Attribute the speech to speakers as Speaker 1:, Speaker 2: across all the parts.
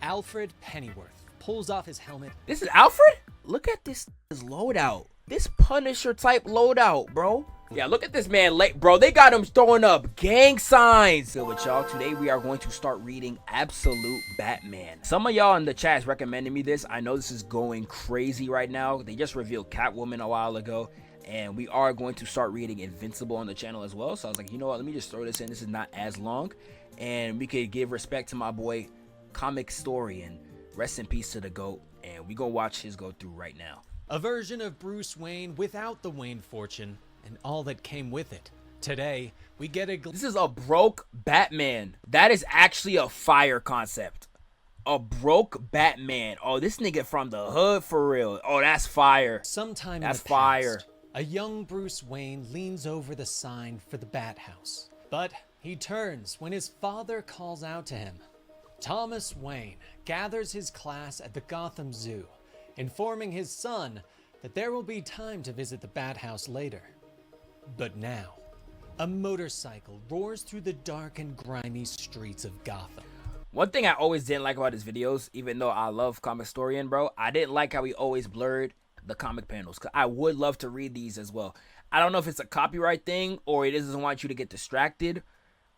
Speaker 1: Alfred Pennyworth pulls off his helmet.
Speaker 2: This is Alfred? Look at this loadout. This Punisher type loadout, bro. Yeah, look at this man late, bro. They got him throwing up gang signs. So with y'all, today we are going to start reading Absolute Batman. Some of y'all in the chat recommended me this. I know this is going crazy right now. They just revealed Catwoman a while ago, and we are going to start reading Invincible on the channel as well. So I was like, you know what? Let me just throw this in. This is not as long, and we could give respect to my boy, Comic Story, and rest in peace to the GOAT. And we gonna watch his go through right now.
Speaker 1: A version of Bruce Wayne without the Wayne fortune and all that came with it. Today, we get a
Speaker 2: This is a broke Batman. That is actually a fire concept. A broke Batman. Oh, this nigga from the hood for real. Oh, that's fire.
Speaker 1: Sometime
Speaker 2: that's
Speaker 1: in the
Speaker 2: fire.
Speaker 1: Past, a young Bruce Wayne leans over the sign for the Bat House. But he turns when his father calls out to him. Thomas Wayne gathers his class at the Gotham Zoo, informing his son that there will be time to visit the Bat House later. But now, a motorcycle roars through the dark and grimy streets of Gotham.
Speaker 2: One thing I always didn't like about his videos, even though I love Comic Historian, bro, I didn't like how he always blurred the comic panels. Cause I would love to read these as well. I don't know if it's a copyright thing or he doesn't want you to get distracted.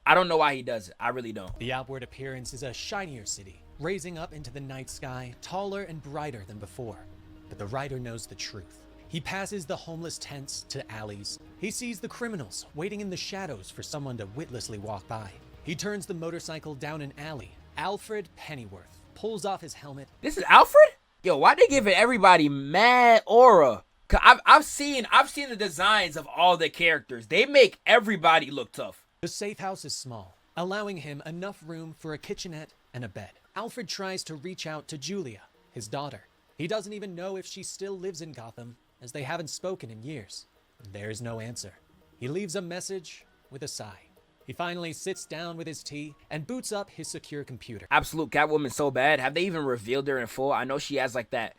Speaker 2: I don't know why he does it. I really don't.
Speaker 1: The outward appearance is a shinier city, raising up into the night sky, taller and brighter than before. But the writer knows the truth. He passes the homeless tents to alleys. He sees the criminals waiting in the shadows for someone to witlessly walk by. He turns the motorcycle down an alley. Alfred Pennyworth pulls off his helmet.
Speaker 2: This is Alfred? Yo, why they giving everybody mad aura? Cause I've seen the designs of all the characters. They make everybody look tough.
Speaker 1: The safe house is small, allowing him enough room for a kitchenette and a bed. Alfred tries to reach out to Julia, his daughter. He doesn't even know if she still lives in Gotham, as they haven't spoken in years. There is no answer. He leaves a message with a sigh. He finally sits down with his tea and boots up his secure computer.
Speaker 2: Absolute Catwoman so bad. Have they even revealed her in full? I know she has like that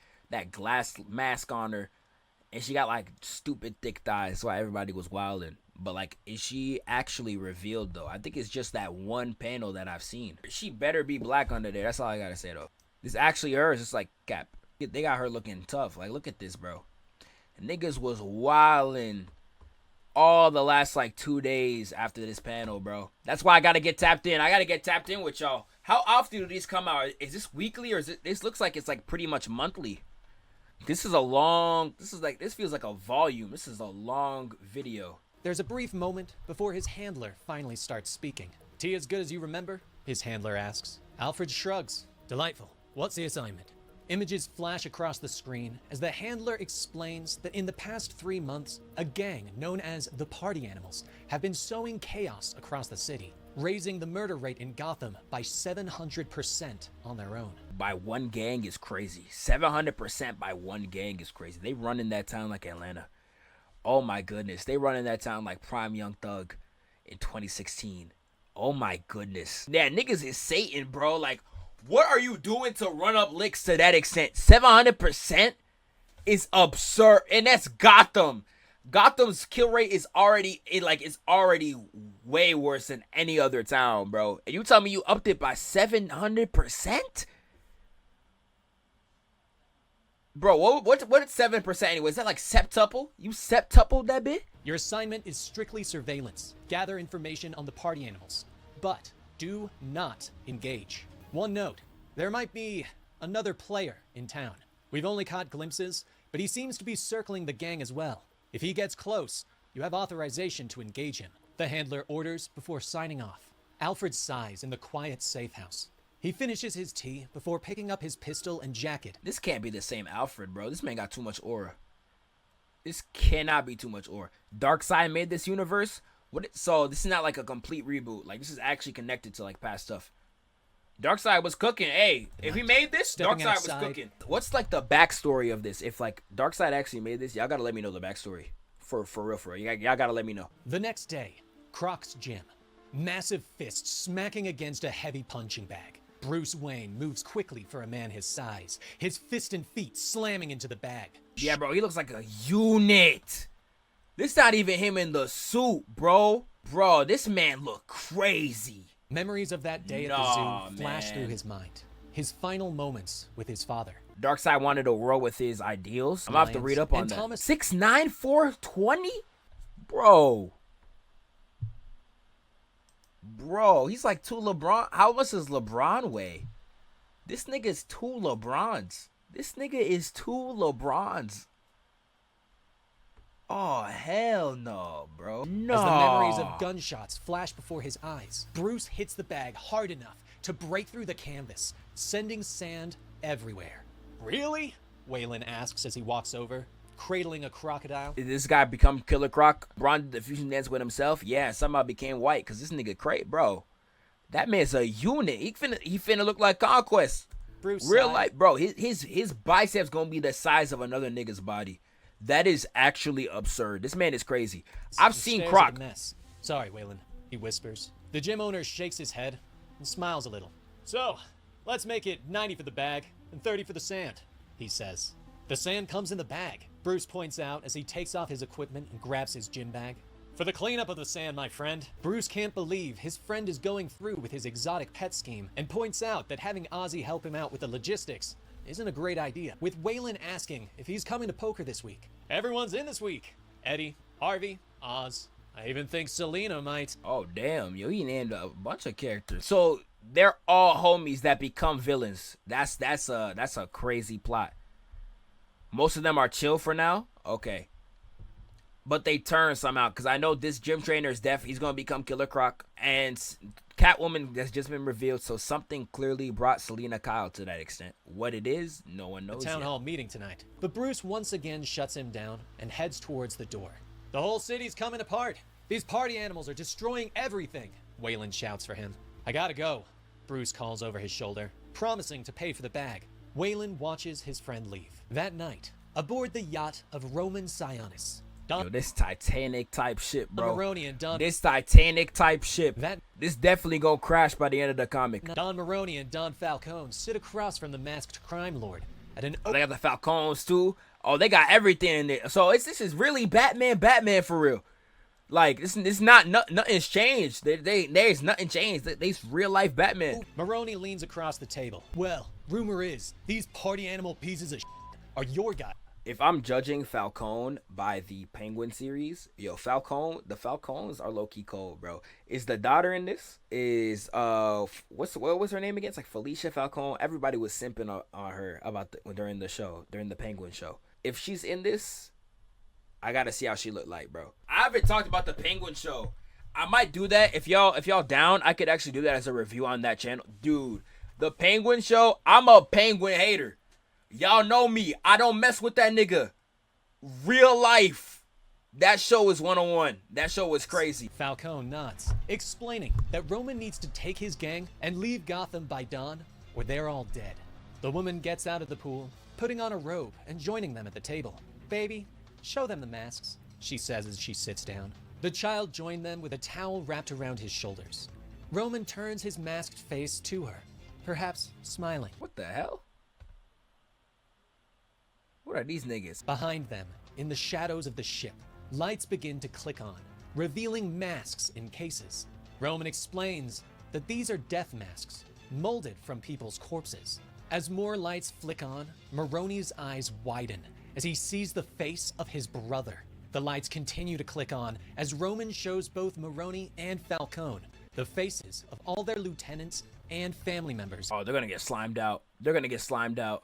Speaker 2: glass mask on her, and she got like stupid thick thighs. That's why everybody was wilding. But like, is she actually revealed though? I think it's just that one panel that I've seen. She better be black under there. That's all I gotta say though. This actually hers. It's like, Cap, they got her looking tough. Like, look at this, bro. Niggas was wilding all the last like 2 days after this panel, bro. That's why I gotta get tapped in. I gotta get tapped in with y'all. How often do these come out? Is this weekly or is it? This looks like it's like pretty much monthly. This is a long. This feels like a volume. This is a long video.
Speaker 1: There's a brief moment before his handler finally starts speaking. Tea as good as you remember? His handler asks. Alfred shrugs. Delightful. What's the assignment? Images flash across the screen as the handler explains that in the past 3 months, a gang known as the Party Animals have been sowing chaos across the city, raising the murder rate in Gotham by 700% on their own.
Speaker 2: By one gang is crazy. 700% by one gang is crazy. They run in that town like Atlanta. Oh my goodness. They run in that town like Prime Young Thug in 2016. Oh my goodness. Yeah, niggas is Satan, bro. Like, what are you doing to run up licks to that extent? 700% is absurd. And that's Gotham. Gotham's kill rate is already way worse than any other town, bro. And you tell me you upped it by 700%? Bro, what is 7% anyway? Is that like septuple? You septupled that bit?
Speaker 1: Your assignment is strictly surveillance. Gather information on the party animals, but do not engage. One note, there might be another player in town. We've only caught glimpses, but he seems to be circling the gang as well. If he gets close, you have authorization to engage him. The handler orders before signing off. Alfred sighs in the quiet safe house. He finishes his tea before picking up his pistol and jacket.
Speaker 2: This can't be the same Alfred, bro. This man got too much aura. This cannot be too much aura. Darkseid made this universe? So this is not like a complete reboot. Like, this is actually connected to like past stuff. Darkseid was cooking. Hey, if he made this, Darkseid was cooking. What's like the backstory of this? If like Darkseid actually made this, y'all gotta let me know the backstory. For real. Y'all gotta let me know.
Speaker 1: The next day, Croc's gym. Massive fists smacking against a heavy punching bag. Bruce Wayne moves quickly for a man his size, his fist and feet slamming into the bag.
Speaker 2: Yeah, bro, he looks like a unit. This not even him in the suit, bro. Bro, this man look crazy.
Speaker 1: Memories of that day at the zoo flash through his mind. his final moments with his father.
Speaker 2: Darkseid wanted a world with his ideals. I'm gonna have to read up on
Speaker 1: And
Speaker 2: that.
Speaker 1: Thomas-
Speaker 2: 6'9", 420? Bro, he's like 2 LeBron. How much does LeBron weigh? This nigga is 2 LeBrons. Oh, hell no, bro. No.
Speaker 1: As the memories of gunshots flash before his eyes, Bruce hits the bag hard enough to break through the canvas, sending sand everywhere. Really? Waylon asks as he walks over, cradling a crocodile.
Speaker 2: Did this guy become Killer Croc? Braun did the fusion dance with himself? Yeah, somehow became white because this nigga crazy, bro. That man's a unit. He finna look like Conquest.
Speaker 1: Bruce
Speaker 2: Real
Speaker 1: sighed.
Speaker 2: life, bro. His biceps gonna be the size of another nigga's body. That is actually absurd. This man is crazy. I've seen
Speaker 1: Stares
Speaker 2: Croc.
Speaker 1: at the mess. Sorry, Waylon, he whispers. The gym owner shakes his head and smiles a little. So, let's make it 90 for the bag and 30 for the sand, he says. The sand comes in the bag, Bruce points out as he takes off his equipment and grabs his gym bag. For the cleanup of the sand, my friend. Bruce can't believe his friend is going through with his exotic pet scheme and points out that having Ozzy help him out with the logistics isn't a great idea, with Waylon asking if he's coming to poker this week. Everyone's in this week. Eddie, Harvey, Oz. I even think Selena might.
Speaker 2: Oh damn, yo, he named a bunch of characters. So they're all homies that become villains. That's a crazy plot. Most of them are chill for now. Okay. But they turn somehow, because I know this gym trainer is deaf. He's going to become Killer Croc. And Catwoman has just been revealed, so something clearly brought Selena Kyle to that extent. What it is, no one knows
Speaker 1: The town
Speaker 2: yet.
Speaker 1: hall meeting tonight. But Bruce once again shuts him down and heads towards the door. The whole city's coming apart. These party animals are destroying everything, Waylon shouts for him. I gotta go, Bruce calls over his shoulder, promising to pay for the bag. Waylon watches his friend leave. That night, aboard the yacht of Roman Sionis,
Speaker 2: Yo, this Titanic type shit, bro.
Speaker 1: Maroney and Don.
Speaker 2: This Titanic type shit.
Speaker 1: That
Speaker 2: This definitely gonna crash by the end of the comic.
Speaker 1: Don Maroney and Don Falcone sit across from the masked crime lord at an
Speaker 2: Oh, they got the Falcons too. Oh, they got everything in there. So this is really Batman for real. Like it's not nothing's changed. There's nothing changed. They's real life Batman.
Speaker 1: Maroney leans across the table. Well, rumor is these party animal pieces of are your guy.
Speaker 2: If I'm judging Falcone by the Penguin series, yo, the Falcons are low key cold, bro. Is the daughter in this? Is what was her name again? It's like Felicia Falcone. Everybody was simping on her during the Penguin show. If she's in this, I gotta see how she look like, bro. I haven't talked about the Penguin show. I might do that if y'all down. I could actually do that as a review on that channel, dude. The Penguin show. I'm a Penguin hater. Y'all know me. I don't mess with that nigga. Real life. That show is 101. That show was crazy.
Speaker 1: Falcone nods, explaining that Roman needs to take his gang and leave Gotham by dawn, or they're all dead. The woman gets out of the pool, putting on a robe and joining them at the table. Baby, show them the masks, she says as she sits down. The child joined them with a towel wrapped around his shoulders. Roman turns his masked face to her, perhaps smiling.
Speaker 2: What the hell? What are these niggas?
Speaker 1: Behind them, in the shadows of the ship, lights begin to click on, revealing masks in cases. Roman explains that these are death masks, molded from people's corpses. As more lights flick on, Maroney's eyes widen as he sees the face of his brother. The lights continue to click on as Roman shows both Maroney and Falcone the faces of all their lieutenants and family members.
Speaker 2: Oh, they're gonna get slimed out. They're gonna get slimed out.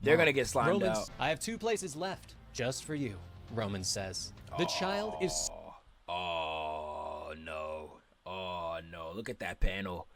Speaker 2: They're gonna get slimed out.
Speaker 1: I have 2 places left, just for you, Roman says. The child is...
Speaker 2: Oh, no. Oh, no. Look at that panel.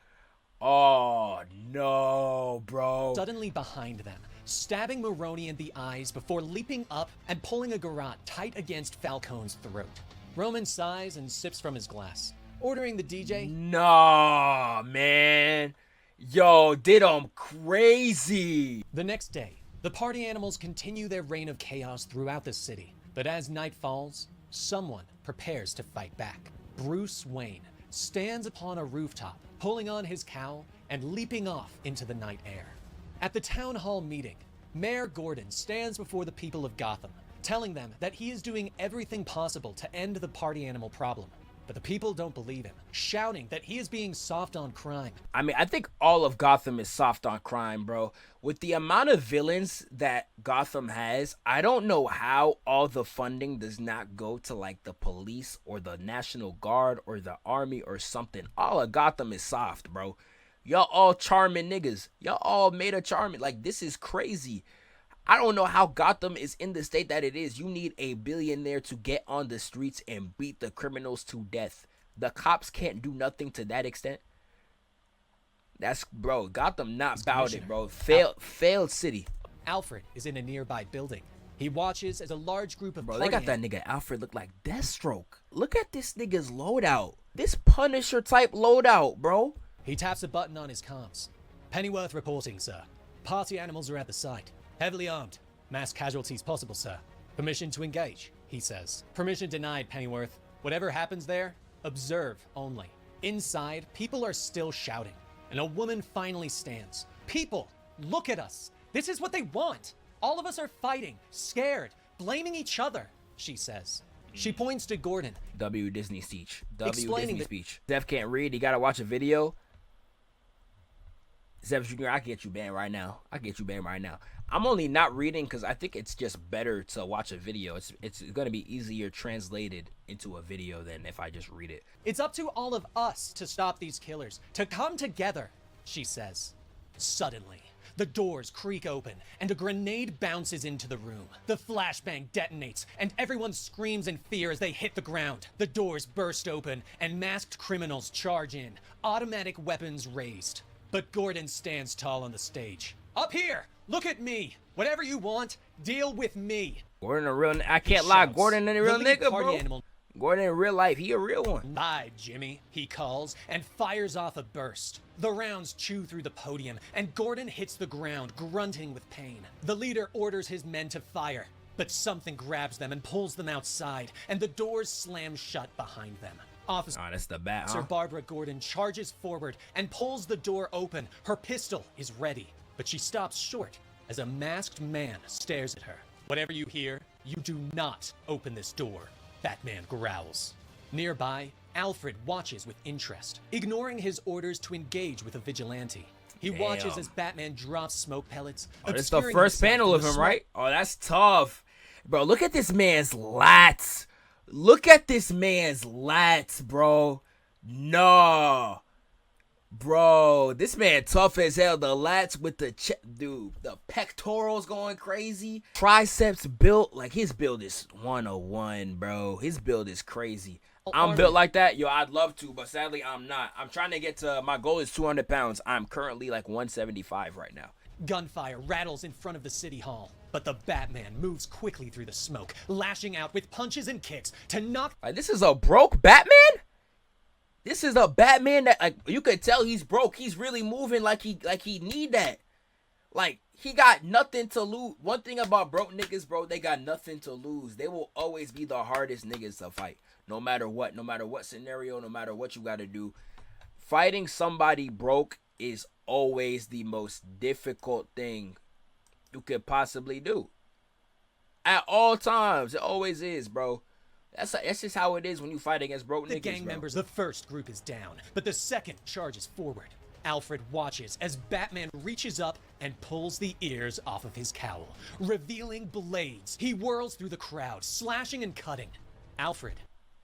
Speaker 2: Oh, no, bro.
Speaker 1: suddenly behind them, stabbing Maroney in the eyes before leaping up and pulling a garrote tight against Falcone's throat. Roman sighs and sips from his glass, ordering the DJ...
Speaker 2: Nah, man. Yo, did them crazy.
Speaker 1: The next day, the party animals continue their reign of chaos throughout the city. But as night falls, someone prepares to fight back. Bruce Wayne stands upon a rooftop, pulling on his cowl and leaping off into the night air. At the town hall meeting, Mayor Gordon stands before the people of Gotham, telling them that he is doing everything possible to end the party animal problem. But the people don't believe him, shouting that he is being soft on crime.
Speaker 2: I mean, I think all of Gotham is soft on crime, bro. With the amount of villains that Gotham has, I don't know how all the funding does not go to like the police or the National Guard or the army or something. All of Gotham is soft, bro. Y'all all charming niggas. Y'all all made a charming. Like, this is crazy. I don't know how Gotham is in the state that it is. You need a billionaire to get on the streets and beat the criminals to death. The cops can't do nothing to that extent. That's, bro, Gotham not about it, bro. Failed city.
Speaker 1: Alfred is in a nearby building. He watches as a large group of
Speaker 2: Bro, they got that nigga Alfred look like Deathstroke. Look at this nigga's loadout. This Punisher type loadout, bro.
Speaker 1: He taps a button on his comms. Pennyworth reporting, sir. Party animals are at the site. Heavily armed. Mass casualties possible, sir. Permission to engage, he says. Permission denied, Pennyworth. Whatever happens there, observe only. Inside, people are still shouting, and a woman finally stands. People, look at us. This is what they want. All of us are fighting, scared, blaming each other, she says. She points to Gordon.
Speaker 2: W Disney speech.
Speaker 1: Explaining
Speaker 2: Disney speech. Zeph can't read. He gotta watch a video. Zeph Jr., I can get you banned right now. I'm only not reading because I think it's just better to watch a video. It's going to be easier translated into a video than if I just read it.
Speaker 1: It's up to all of us to stop these killers, to come together, she says. Suddenly, the doors creak open and a grenade bounces into the room. The flashbang detonates and everyone screams in fear as they hit the ground. The doors burst open and masked criminals charge in, automatic weapons raised. But Gordon stands tall on the stage. Up here! Look at me! Whatever you want, deal with me!
Speaker 2: Gordon a real... I can't lie. Gordon ain't a real nigga, bro.
Speaker 1: Animal.
Speaker 2: Gordon in real life, he a real one.
Speaker 1: Bye, Jimmy, he calls, and fires off a burst. The rounds chew through the podium, and Gordon hits the ground, grunting with pain. The leader orders his men to fire, but something grabs them and pulls them outside, and the doors slam shut behind them. Officer
Speaker 2: that's the bat,
Speaker 1: Sir Barbara Gordon charges forward and pulls the door open. Her pistol is ready, but she stops short as a masked man stares at her. Whatever you hear, you do not open this door, Batman growls. Nearby, Alfred watches with interest, ignoring his orders to engage with a vigilante. He watches as Batman drops smoke pellets.
Speaker 2: That's the first panel of him, right? Oh, that's tough. Bro, look at this man's lats. Look at this man's lats, bro. No. Bro, this man tough as hell. The lats with the dude, the pectorals going crazy. Triceps built, like his build is 101, bro. His build is crazy. I'm built like that. Yo, I'd love to, but sadly I'm not. I'm trying to get to, my goal is 200 pounds. I'm currently like 175 right now.
Speaker 1: Gunfire rattles in front of the city hall, but the Batman moves quickly through the smoke, lashing out with punches and kicks to knock.
Speaker 2: Like, this is a broke Batman? This is a Batman that, like, you could tell he's broke. He's really moving like he need that. Like, he got nothing to lose. One thing about broke niggas, bro, they got nothing to lose. They will always be the hardest niggas to fight. No matter what scenario, no matter what you got to do. Fighting somebody broke is always the most difficult thing you could possibly do. At all times, it always is, bro. That's just how it is when you fight against broke niggas,
Speaker 1: The gang members, the first group is down, but the second charges forward. Alfred watches as Batman reaches up and pulls the ears off of his cowl, revealing blades. He whirls through the crowd, slashing and cutting. Alfred.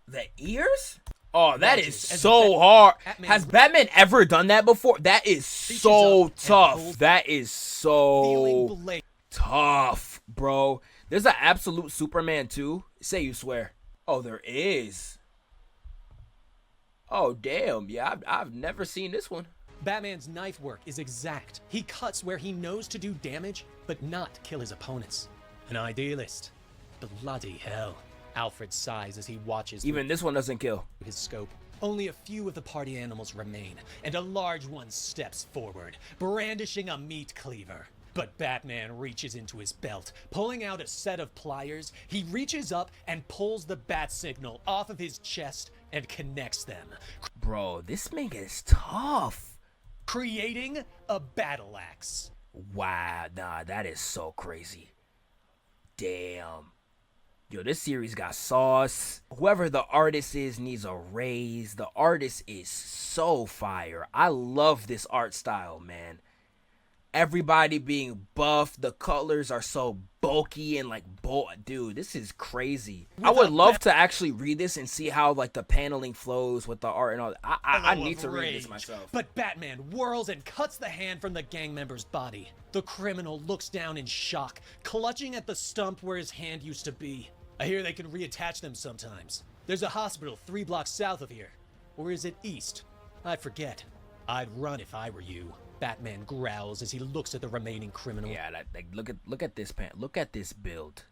Speaker 2: The ears? Oh, that is so hard. Has Batman ever done that before? That is so tough. That is so tough, bro. There's an absolute Superman 2. Say you swear. Oh, there is. Oh, damn. Yeah, I've never seen this one.
Speaker 1: Batman's knife work is exact. He cuts where he knows to do damage, but not kill his opponents. An idealist. Bloody hell. Alfred sighs as he watches.
Speaker 2: Even this one doesn't kill.
Speaker 1: His scope. Only a few of the party animals remain, and a large one steps forward, brandishing a meat cleaver. But Batman reaches into his belt, pulling out a set of pliers. He reaches up and pulls the bat signal off of his chest and connects them.
Speaker 2: Bro, this man is tough.
Speaker 1: Creating a battle axe.
Speaker 2: Wow, nah, that is so crazy. Damn. Yo, this series got sauce. Whoever the artist is needs a raise. The artist is so fire. I love this art style, man. Everybody being buff. The colors are so bulky and like dude, this is crazy. I would love to actually read this and see how like the paneling flows with the art and all that. I need to read this myself.
Speaker 1: But Batman whirls and cuts the hand from the gang member's body. The criminal looks down in shock, clutching at the stump where his hand used to be. I hear they can reattach them sometimes. There's a hospital 3 blocks south of here. Or is it east? I forget. I'd run if I were you. Batman growls as he looks at the remaining criminal.
Speaker 2: Yeah, look at this pan. Look at this build.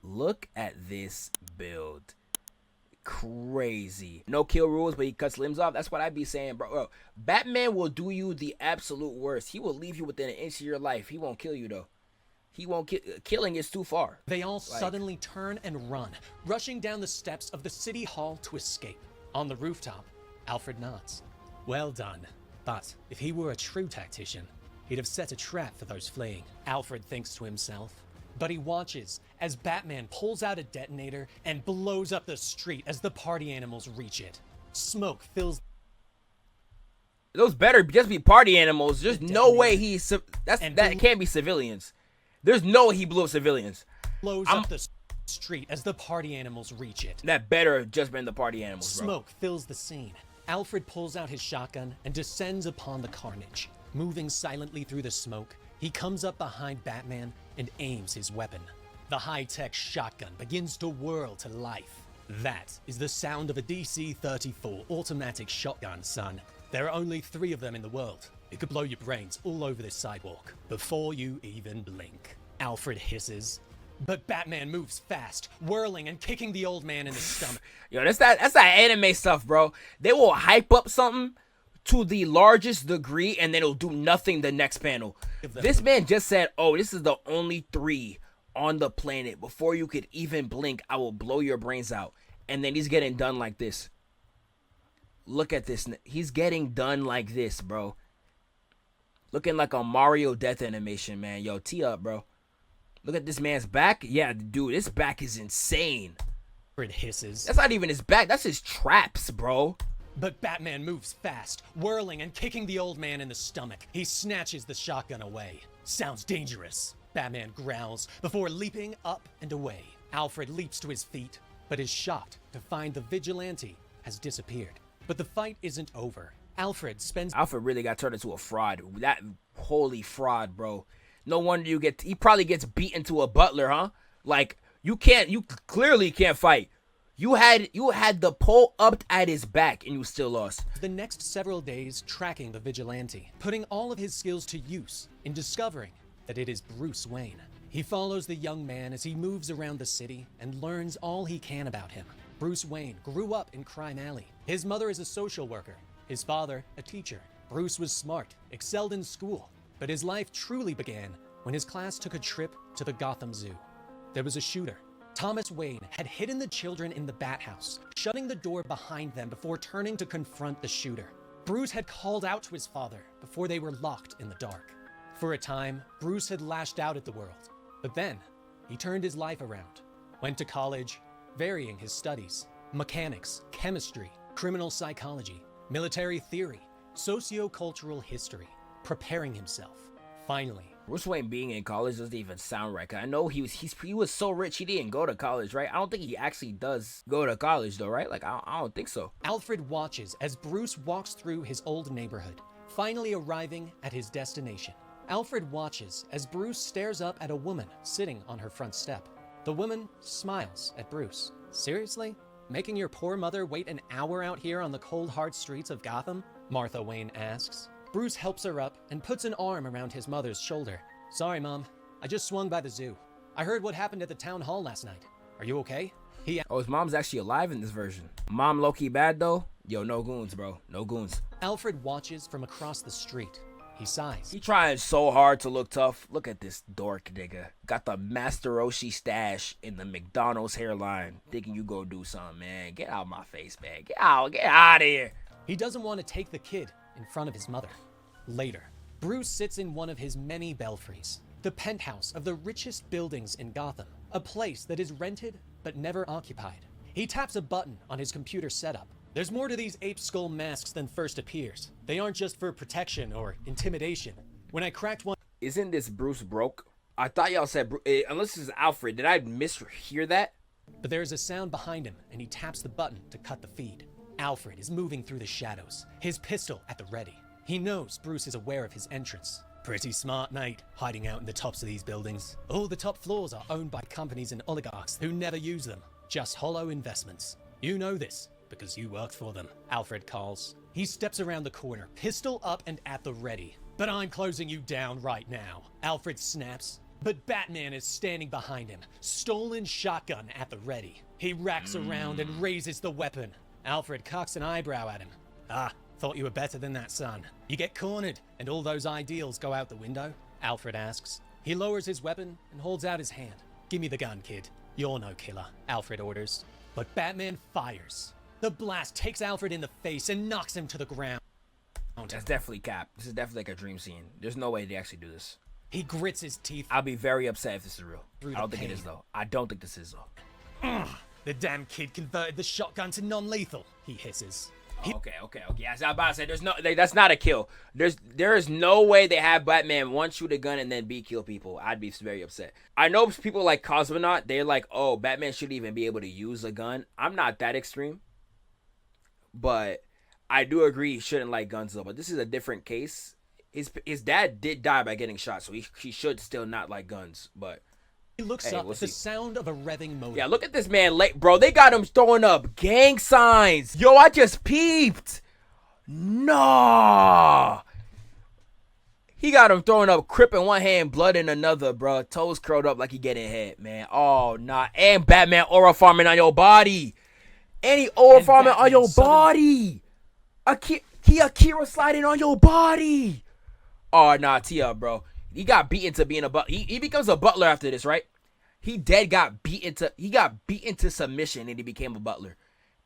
Speaker 2: Look at this build. Crazy. No kill rules, but he cuts limbs off. That's what I be saying, bro. Batman will do you the absolute worst. He will leave you within an inch of your life. He won't kill you though. He won't kill. Killing is too far.
Speaker 1: They all suddenly turn and run, rushing down the steps of the city hall to escape. On the rooftop, Alfred nods. Well done. But if he were a true tactician, he'd have set a trap for those fleeing. Alfred thinks to himself. But he watches as Batman pulls out a detonator and blows up the street as the party animals reach it. Smoke fills.
Speaker 2: Those better just be party animals. There's no way that can't be civilians. There's no way he blew up civilians.
Speaker 1: Blows up the street as the party animals reach it.
Speaker 2: That better have just been the party animals, bro.
Speaker 1: Smoke fills the scene. Alfred pulls out his shotgun and descends upon the carnage. Moving silently through the smoke, he comes up behind Batman and aims his weapon. The high-tech shotgun begins to whirl to life. That is the sound of a DC-34 automatic shotgun, son. There are only 3 of them in the world. It could blow your brains all over this sidewalk before you even blink. Alfred hisses. But Batman moves fast, whirling and kicking the old man in the stomach.
Speaker 2: Yo, that's that anime stuff, bro. They will hype up something to the largest degree and then it'll do nothing the next panel. This man just said, oh, this is the only 3 on the planet. Before you could even blink, I will blow your brains out. And then he's getting done like this. Look at this. He's getting done like this, bro. Looking like a Mario death animation, man. Yo, tee up, bro. Look at this man's back. Yeah, dude, his back is insane.
Speaker 1: Alfred hisses.
Speaker 2: That's not even his back. That's his traps, bro.
Speaker 1: But Batman moves fast, whirling and kicking the old man in the stomach. He snatches the shotgun away. Sounds dangerous. Batman growls before leaping up and away. Alfred leaps to his feet, but is shocked to find the vigilante has disappeared. But the fight isn't over. Alfred really
Speaker 2: got turned into a fraud. That holy fraud, bro. No wonder he probably gets beaten to a butler, huh? Like, you clearly can't fight. You had the pole up at his back and you still lost.
Speaker 1: The next several days tracking the vigilante, putting all of his skills to use in discovering that it is Bruce Wayne. He follows the young man as he moves around the city and learns all he can about him. Bruce Wayne grew up in Crime Alley. His mother is a social worker, his father a teacher. Bruce was smart, excelled in school. But his life truly began when his class took a trip to the Gotham Zoo. There was a shooter. Thomas Wayne had hidden the children in the bat house, shutting the door behind them before turning to confront the shooter. Bruce had called out to his father before they were locked in the dark. For a time, Bruce had lashed out at the world, but then he turned his life around, went to college, varying his studies: mechanics, chemistry, criminal psychology, military theory, socio-cultural history, preparing himself. Finally,
Speaker 2: Bruce Wayne being in college doesn't even sound right. 'Cause I know he was so rich he didn't go to college, right? I don't think he actually does go to college though, right? Like I don't think so.
Speaker 1: Alfred watches as Bruce walks through his old neighborhood, finally arriving at his destination. Alfred watches as Bruce stares up at a woman sitting on her front step. The woman smiles at Bruce. Seriously? Making your poor mother wait an hour out here on the cold hard streets of Gotham? Martha Wayne asks. Bruce helps her up and puts an arm around his mother's shoulder. Sorry, Mom. I just swung by the zoo. I heard what happened at the town hall last night. Are you okay?
Speaker 2: His mom's actually alive in this version. Mom low-key bad though? Yo, no goons, bro. No goons.
Speaker 1: Alfred watches from across the street. He sighs.
Speaker 2: He trying so hard to look tough. Look at this dork nigga. Got the Master Roshi stash in the McDonald's hairline. Thinking you go do something, man. Get out of my face, man. Get out of here.
Speaker 1: He doesn't want to take the kid in front of his mother. Later, Bruce sits in one of his many belfries. the penthouse of the richest buildings in Gotham, a place that is rented but never occupied. He taps a button on his computer setup. There's more to these ape skull masks than first appears. They aren't just for protection or intimidation. When I cracked one...
Speaker 2: Isn't this Bruce broke? I thought y'all said, unless this is Alfred. Did I mishear that?
Speaker 1: But there is a sound behind him, and he taps the button to cut the feed. Alfred is moving through the shadows, his pistol at the ready. He knows Bruce is aware of his entrance. Pretty smart, mate, hiding out in the tops of these buildings. All the top floors are owned by companies and oligarchs who never use them. Just hollow investments. You know this, because you worked for them, Alfred calls. He steps around the corner, pistol up and at the ready. But I'm closing you down right now, Alfred snaps. But Batman is standing behind him, stolen shotgun at the ready. He racks around and raises the weapon. Alfred cocks an eyebrow at him. Ah, thought you were better than that, son. You get cornered, and all those ideals go out the window? Alfred asks. He lowers his weapon and holds out his hand. Give me the gun, kid. You're no killer, Alfred orders. But Batman fires. The blast takes Alfred in the face and knocks him to the ground.
Speaker 2: That's definitely cap. This is definitely like a dream scene. There's no way they actually do this.
Speaker 1: He grits his teeth.
Speaker 2: I'll be very upset if this is real. I don't think it is, though. I don't think this is, though.
Speaker 1: The damn kid converted the shotgun to non-lethal, he hisses.
Speaker 2: Okay. Yeah, I was about to say, there's no, that's not a kill. There is no way they have Batman one shoot a gun and then B kill people. I'd be very upset. I know people like Cosmonaut, they're like, oh, Batman shouldn't even be able to use a gun. I'm not that extreme, but I do agree he shouldn't like guns though. But this is a different case. His dad did die by getting shot, so he should still not like guns. But
Speaker 1: he looks up at the sound of a revving motor.
Speaker 2: Yeah, look at this man late, bro. They got him throwing up gang signs. Yo, I just peeped. Nah. He got him throwing up Crip in one hand, blood in another, bro. Toes curled up like he getting hit, man. Oh, nah. And Batman aura farming on your body. And he aura farming on your body. He Akira sliding on your body. Oh, nah, tee up, bro. He got beaten to being a butler. He becomes a butler after this, right? He got beaten to submission and he became a butler.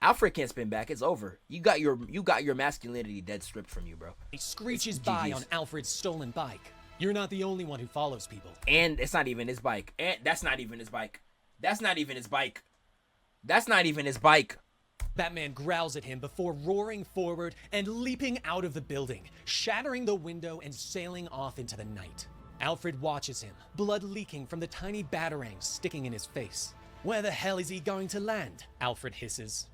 Speaker 2: Alfred can't spin back. It's over. You got your masculinity dead stripped from you, bro.
Speaker 1: He screeches by on Alfred's stolen bike. You're not the only one who follows people.
Speaker 2: And it's not even his bike. And that's not even his bike. That's not even his bike. That's not even his bike.
Speaker 1: Batman growls at him before roaring forward and leaping out of the building, shattering the window and sailing off into the night. Alfred watches him, blood leaking from the tiny batarangs sticking in his face. Where the hell is he going to land? Alfred hisses.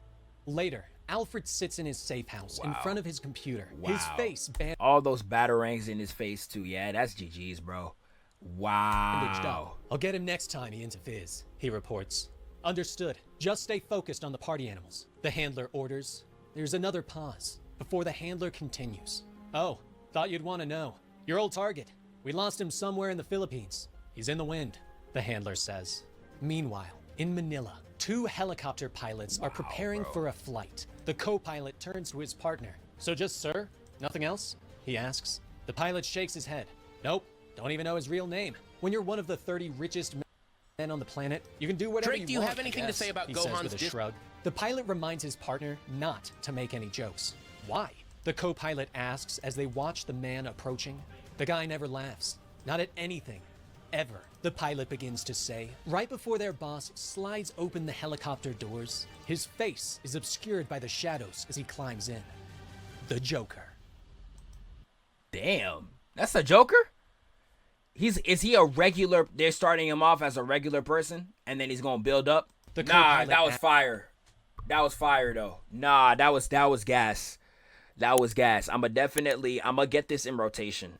Speaker 1: Later, Alfred sits in his safe house in front of his computer, his face bandaged.
Speaker 2: All those batarangs in his face too. Yeah, that's GG's, bro. Wow.
Speaker 1: I'll get him next time he interferes, he reports. Understood. Just stay focused on the party animals. The handler orders. There's another pause before the handler continues. Oh, thought you'd want to know. Your old target. We lost him somewhere in the Philippines. He's in the wind, the handler says. Meanwhile, in Manila, two helicopter pilots are preparing for a flight. The co-pilot turns to his partner. So just sir? Nothing else? He asks. The pilot shakes his head. Nope, don't even know his real name. When you're one of the 30 richest men on the planet, you can do whatever you want.
Speaker 3: Drake, do you have anything to say about
Speaker 1: he says
Speaker 3: Gohan's
Speaker 1: with a shrug. The pilot reminds his partner not to make any jokes. Why? The co-pilot asks as they watch the man approaching. The guy never laughs. Not at anything. Ever. The pilot begins to say, right before their boss slides open the helicopter doors. His face is obscured by the shadows as he climbs in. The Joker.
Speaker 2: Damn. That's the Joker? Is he a regular? They're starting him off as a regular person, and then he's gonna build up. Nah, that was fire. That was fire though. Nah, that was gas. That was gas. I'ma get this in rotation.